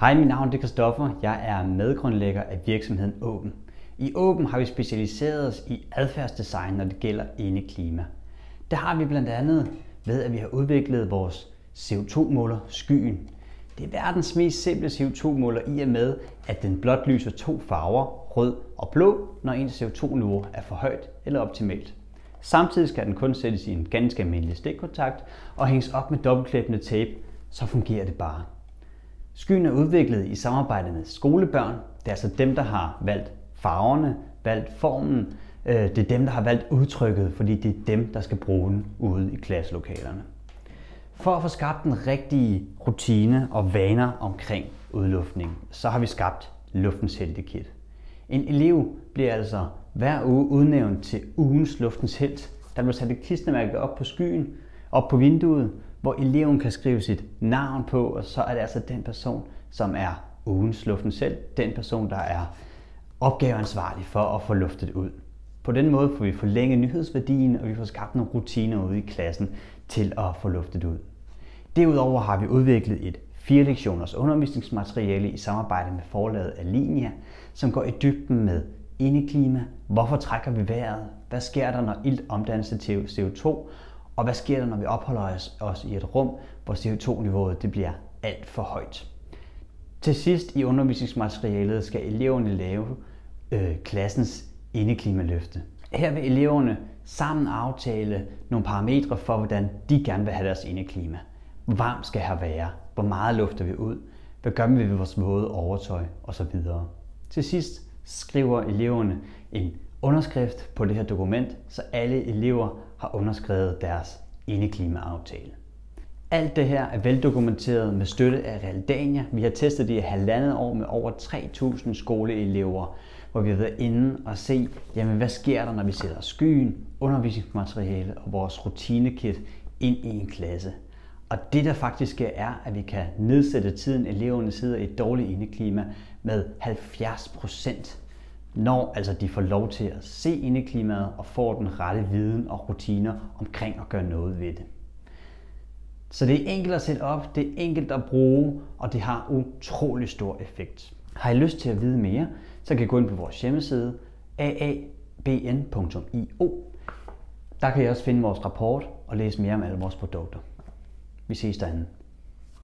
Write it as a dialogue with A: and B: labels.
A: Hej, mit navn er Christoffer. Jeg er medgrundlægger af virksomheden Åben. I Åben har vi specialiseret os i adfærdsdesign, når det gælder indeklima. Det har vi blandt andet ved, at vi har udviklet vores CO2-måler Skyen. Det er verdens mest simple CO2-måler i og med, at den blot lyser to farver, rød og blå, når ens CO2-niveau er for højt eller optimalt. Samtidig skal den kun sættes i en ganske almindelig stikkontakt og hænges op med dobbeltklæbende tape, så fungerer det bare. Skyen er udviklet i samarbejde med skolebørn. Det er altså dem, der har valgt farverne, valgt formen. Det er dem, der har valgt udtrykket, fordi det er dem, der skal bruge den ude i klasselokalerne. For at få skabt en rigtig rutine og vaner omkring udluftning, så har vi skabt Luftens Helte-kit. En elev bliver altså hver uge udnævnt til ugens Luftens Helt. Der bliver sat et klistermærke op på skyen, op på vinduet, hvor eleven kan skrive sit navn på, og så er det altså den person, som er ugens Luftens Helt, den person, der er opgaveansvarlig for at få luftet ud. På den måde får vi forlænget nyhedsværdien, og vi får skabt nogle rutiner ude i klassen til at få luftet ud. Derudover har vi udviklet et 4-lektioners undervisningsmateriale i samarbejde med forlaget Alinia, som går i dybden med indeklima, hvorfor trækker vi vejret, hvad sker der, når ilt omdannes til CO2, og hvad sker der, når vi opholder os i et rum, hvor CO2-niveauet det bliver alt for højt. Til sidst i undervisningsmaterialet skal eleverne lave klassens indeklimaløfte. Her vil eleverne sammen aftale nogle parametre for, hvordan de gerne vil have deres indeklima. Hvor varmt skal her være? Hvor meget lufter vi ud? Hvad gør vi ved vores våde overtøj? Osv. Til sidst skriver eleverne en underskrift på det her dokument, så alle elever har underskrevet deres indeklimaaftale. Alt det her er veldokumenteret med støtte af Realdania. Vi har testet det i 1,5 år med over 3.000 skoleelever, hvor vi har været inde og se, jamen, hvad sker der, når vi sætter skyen, undervisningsmateriale og vores rutinekit ind i en klasse. Og det der faktisk sker er, at vi kan nedsætte tiden, eleverne sidder i et dårligt indeklima med 70%, når altså de får lov til at se indeklimaet og får den rette viden og rutiner omkring at gøre noget ved det. Så det er enkelt at sætte op, det er enkelt at bruge, og det har utrolig stor effekt. Har I lyst til at vide mere, så kan I gå ind på vores hjemmeside aabn.io. Der kan I også finde vores rapport og læse mere om alle vores produkter. Vi ses derinde.